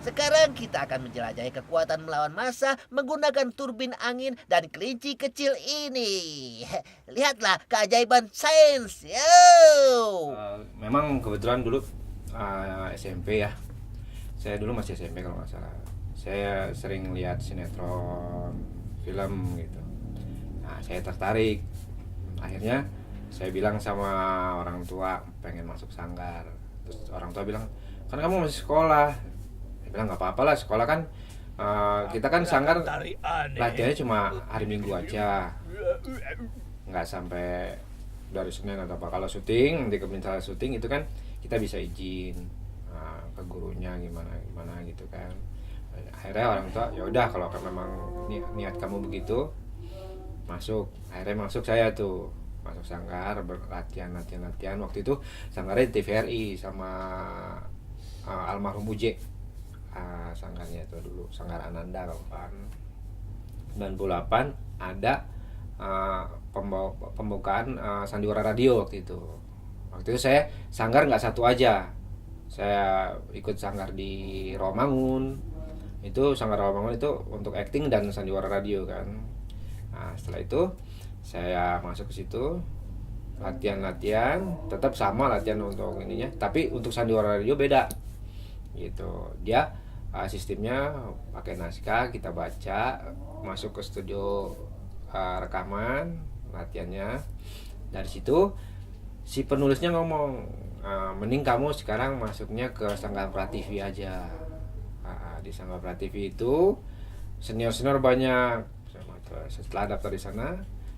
Sekarang kita akan menjelajahi kekuatan melawan massa menggunakan turbin angin dan kelinci kecil ini. Lihatlah keajaiban sains. Yo! Memang kebetulan dulu SMP ya. Saya dulu masih SMP kalau nggak salah. Saya sering lihat sinetron, film gitu. Nah, saya tertarik. Akhirnya saya bilang sama orang tua pengen masuk sanggar. Terus orang tua bilang, kan kamu masih sekolah. Saya bilang nggak apa-apa lah, sekolah kan kita kan sanggar latihannya cuma hari Minggu aja, nggak sampai dari Senin atau apa. Kalau syuting, nanti misalnya syuting itu kan kita bisa izin ke gurunya gimana gimana gitu kan. Akhirnya orang tua ya udah kalau memang niat kamu begitu masuk. Akhirnya masuk, saya tuh masuk sanggar, berlatihan latihan. Waktu itu sanggarnya di TVRI sama almarhum Uje, sanggarnya itu dulu Sanggar Ananda kalau kan. 98 ada pembukaan sandiwara radio waktu itu. Waktu itu saya sanggar nggak satu aja, saya ikut sanggar di Rawamangun. Itu sanggar Rawamangun itu untuk acting dan sandiwara radio kan. Nah setelah itu saya masuk ke situ, latihan tetap sama latihan untuk ininya, tapi untuk sandiwara radio beda gitu. Dia sistemnya pakai naskah, kita baca, masuk ke studio rekaman latihannya. Dari situ si penulisnya ngomong, mending kamu sekarang masuknya ke Sanggar Prativi aja. Di Sanggar Prativi itu senior banyak. Setelah daftar di sana,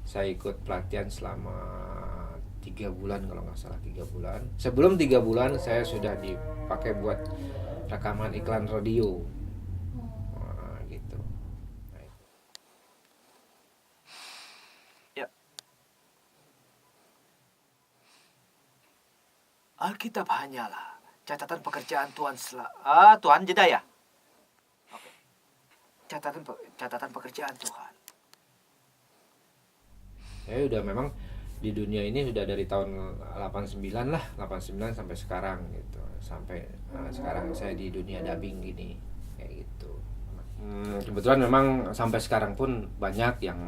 saya ikut pelatihan selama 3 bulan kalau nggak salah, 3 bulan. Sebelum 3 bulan saya sudah dipakai buat rekaman iklan radio. Gitu. Ya. Alkitab hanyalah catatan pekerjaan Tuhan Tuhan jeda ya? Oke. Catatan pekerjaan Tuhan. Saya udah memang di dunia ini sudah dari tahun 89 lah, 89 sampai sekarang gitu. Sampai sekarang saya di dunia dubbing gini kayak gitu. Kebetulan memang sampai sekarang pun banyak yang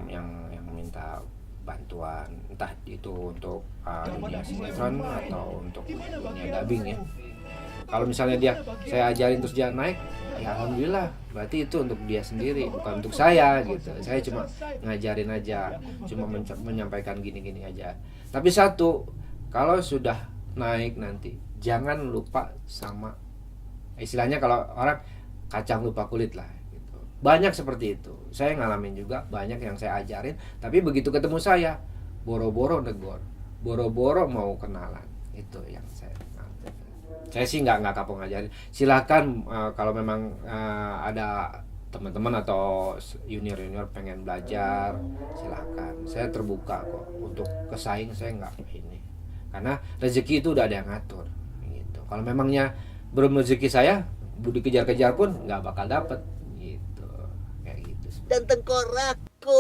minta bantuan, entah itu untuk dunia sinetron atau untuk dunia dubbing ya. Kalau misalnya saya ajarin terus dia naik, ya alhamdulillah, berarti itu untuk dia sendiri, bukan untuk saya gitu. Saya cuma ngajarin aja, cuma menyampaikan gini-gini aja. Tapi satu, kalau sudah naik nanti jangan lupa sama, istilahnya kalau orang kacang lupa kulit lah gitu. Banyak seperti itu, saya ngalamin juga. Banyak yang saya ajarin, tapi begitu ketemu saya boro-boro negor, boro-boro mau kenalan. Itu yang saya sih nggak kapok ngajarin. Silakan kalau memang ada teman-teman atau junior pengen belajar, silakan. Saya terbuka kok untuk kesaing. Saya nggak ini, karena rezeki itu udah ada yang ngatur gitu. Kalau memangnya belum rezeki saya, dikejar-kejar pun nggak bakal dapet gitu, kayak gitu. Dan tengkorakku.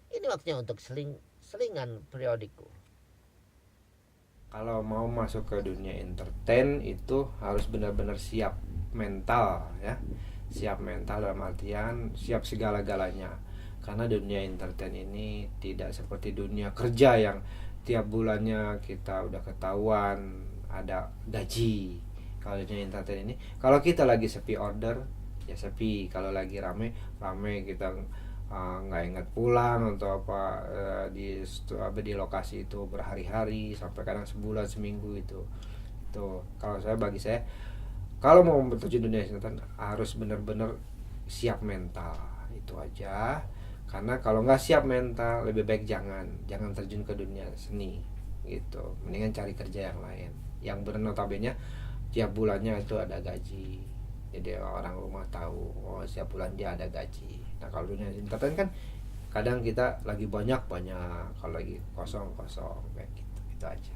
Ini waktunya untuk selingan periodiku. Kalau mau masuk ke dunia entertain itu harus benar-benar siap mental ya. Siap mental dalam artian siap segala-galanya. Karena dunia entertain ini tidak seperti dunia kerja yang tiap bulannya kita udah ketahuan ada gaji. Kalau dunia entertain ini, kalau kita lagi sepi order ya sepi, kalau lagi rame kita nggak ingat pulang atau apa, di lokasi itu berhari-hari sampai kadang sebulan seminggu itu kalau bagi saya kalau mau terjun dunia sinetron harus benar-benar siap mental, itu aja. Karena kalau nggak siap mental lebih baik jangan terjun ke dunia seni gitu, mendingan cari kerja yang lain yang notabene tiap bulannya itu ada gaji, jadi orang rumah tahu setiap bulan dia ada gaji. Nah kalau dunia entertain kan kadang kita lagi banyak, kalau lagi kosong kayak gitu. Itu aja.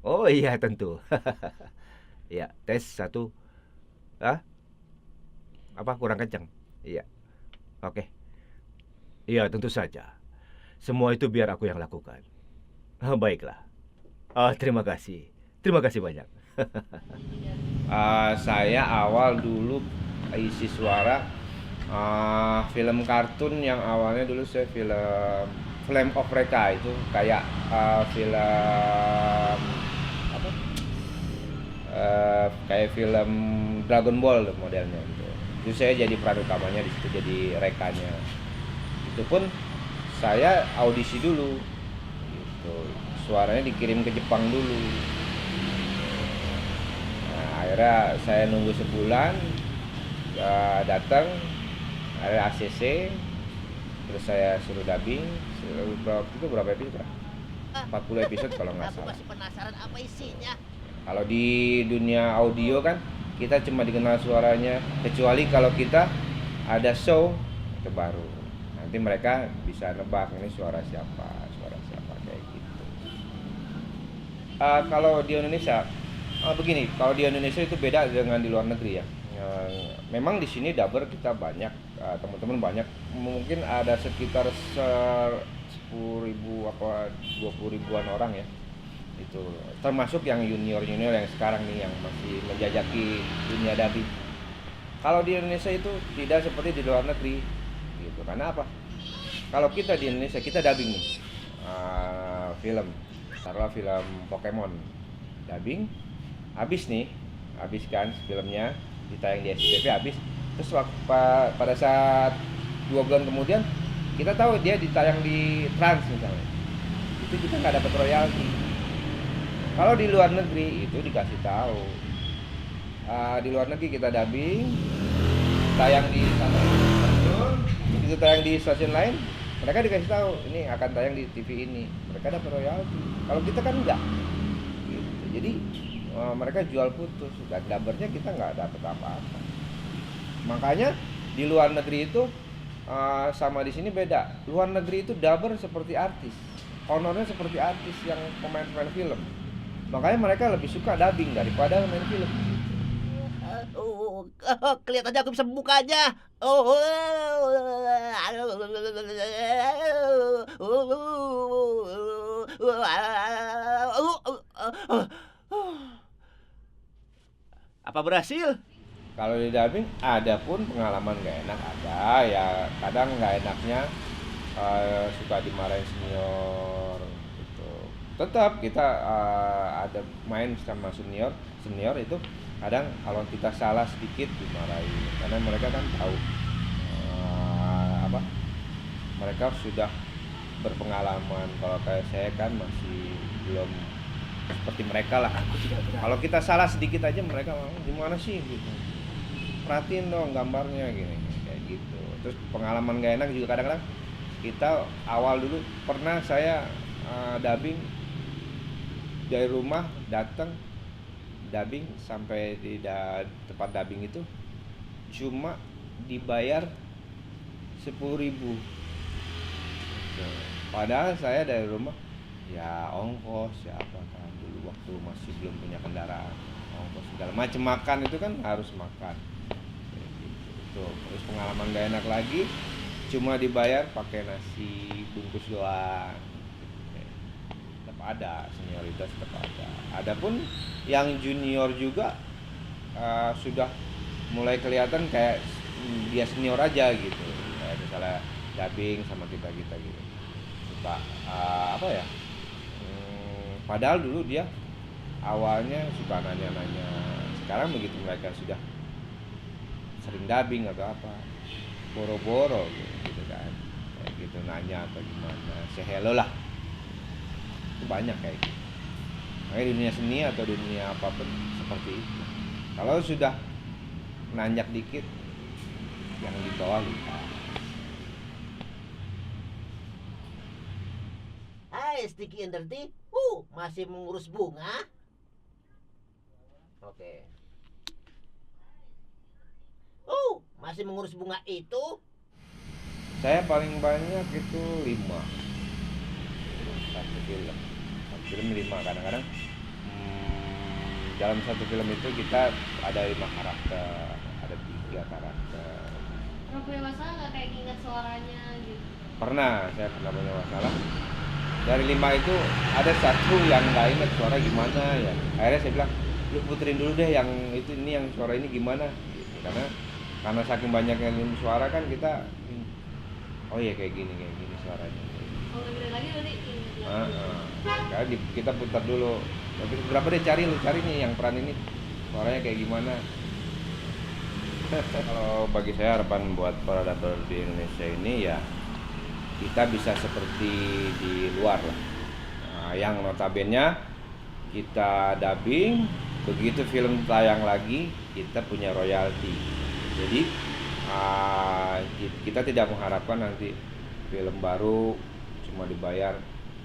Oh iya tentu. Iya, tes satu. Ah, apa kurang kencang? Iya, oke. Iya tentu saja. Semua itu biar aku yang lakukan. Baiklah. Terima kasih. Terima kasih banyak. Saya awal dulu isi suara film kartun yang awalnya dulu saya film Flame of Recca, itu kayak film apa? Kayak film Dragon Ball modelnya gitu. Itu saya jadi peran utamanya di situ, jadi Rekanya. Itu pun saya audisi dulu gitu. Suaranya dikirim ke Jepang dulu. Nah, akhirnya saya nunggu sebulan, datang ada ACC, terus saya suruh dubbing. Berapa episode? 40 episode kalau nggak Aku salah. masih penasaran apa isinya. Kalau di dunia audio kan kita cuma dikenal suaranya, kecuali kalau kita ada show itu baru. Nanti mereka bisa nebak ini suara siapa kayak gitu. Kalau di Indonesia begini, kalau di Indonesia itu beda dengan di luar negeri ya. Memang di sini dubber kita banyak, teman-teman banyak, mungkin ada sekitar 10.000 apa 20.000-an orang ya. Itu termasuk yang junior yang sekarang nih yang masih menjajaki dunia dubbing. Kalau di Indonesia itu tidak seperti di luar negeri gitu. Karena apa? Kalau kita di Indonesia kita dubbing nih film, taruhlah film Pokemon, dubbing habis kan filmnya ditayang di SCTV habis, terus pada saat 2 bulan kemudian kita tahu dia ditayang di Trans misalnya, itu kita nggak dapat royalti. Kalau di luar negeri itu dikasih tahu. Di luar negeri kita dubbing, tayang di sana stasiun, begitu tayang di stasiun lain, mereka dikasih tahu ini akan tayang di TV ini, mereka dapat royalti. Kalau kita kan enggak. Gitu. Jadi mereka jual putus dan dubbernya kita nggak dapat apa-apa. Makanya di luar negeri itu sama di sini beda. Luar negeri itu dubber seperti artis, honornya seperti artis yang pemain film. Makanya mereka lebih suka dubbing daripada main film. Kelihatannya aku bisa membukanya. Apa berhasil? Kalau di dubbing ada pun pengalaman nggak enak ada ya, kadang nggak enaknya suka dimarahin senior gitu. Tetap kita ada main sama senior itu kadang kalau kita salah sedikit dimarahin karena mereka kan tahu mereka sudah berpengalaman. Kalau kayak saya kan masih belum seperti mereka lah. Kalau kita salah sedikit aja mereka gimana sih gitu, perhatiin dong gambarnya gini kayak gitu. Terus pengalaman gak enak juga kadang-kadang kita awal dulu pernah saya dubbing dari rumah datang dubbing sampai di tempat dubbing itu cuma dibayar 10.000. Padahal saya dari rumah ya ongkos ya apa kan dulu waktu masih belum punya kendaraan, ongkos segala macam, makan itu kan harus makan gitu. Terus pengalaman gak enak lagi cuma dibayar pakai nasi bungkus doang. Tetap ada senioritas, tetap ada. Adapun yang junior juga sudah mulai kelihatan kayak dia senior aja gitu, kayak misalnya dubbing sama kita gitu suka padahal dulu dia awalnya suka nanya-nanya. Sekarang begitu mereka sudah sering dubbing atau apa, boro-boro gitu kan, kayak gitu nanya atau gimana, say hello lah. Itu banyak kayak gitu. Makanya dunia seni atau dunia apapun seperti itu. Kalau sudah nanjak dikit, yang di bawah lupa. Hai Sticky and Dirty, masih mengurus bunga? Oke. Masih mengurus bunga itu? Saya paling banyak itu 5 satu film 5. Kadang-kadang dalam satu film itu kita ada 5 karakter, ada 3 karakter. Pernah punya masalah nggak kayak ingat suaranya gitu? Saya pernah punya masalah. Dari 5 itu ada satu yang nggak ingat suara gimana ya. Akhirnya saya bilang, lu puterin dulu deh yang itu, ini yang suara ini gimana gitu. Karena saking banyaknya suara kan kita, oh iya kayak gini suaranya. Kalau dengerin lagi berarti ingat lagi. Karena kita putar dulu. Tapi berapa deh cari nih yang peran ini suaranya kayak gimana. Kalau bagi saya harapan buat para dubber di Indonesia ini ya kita bisa seperti di luar lah. Yang notabene kita dubbing, begitu film tayang lagi kita punya royalti. Jadi kita tidak mengharapkan nanti film baru cuma dibayar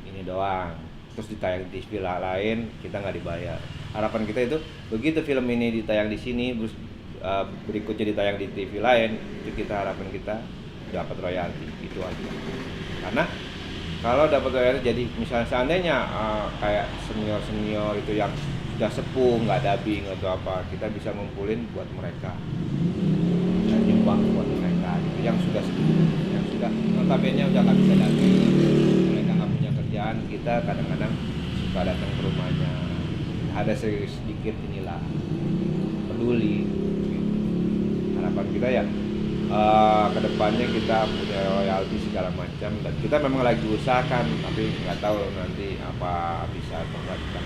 ini doang, terus ditayang di TV lain kita nggak dibayar. Harapan kita itu begitu film ini ditayang di sini, terus berikutnya ditayang di TV lain, itu harapan kita dapat royalti, itu aja. Karena kalau dapat royalti, jadi misalnya seandainya kayak senior itu yang sudah sepuh nggak dubbing atau apa, kita bisa ngumpulin buat mereka dan nyumbang buat mereka gitu, yang sudah notabene udah nggak bisa dubbing, mereka nggak punya kerjaan, kita kadang-kadang suka datang ke rumahnya, ada sedikit inilah peduli. Harapan kita ya kedepannya kita punya royalti segala macam, dan kita memang lagi usahakan, tapi nggak tahu nanti apa bisa atau nggak bisa.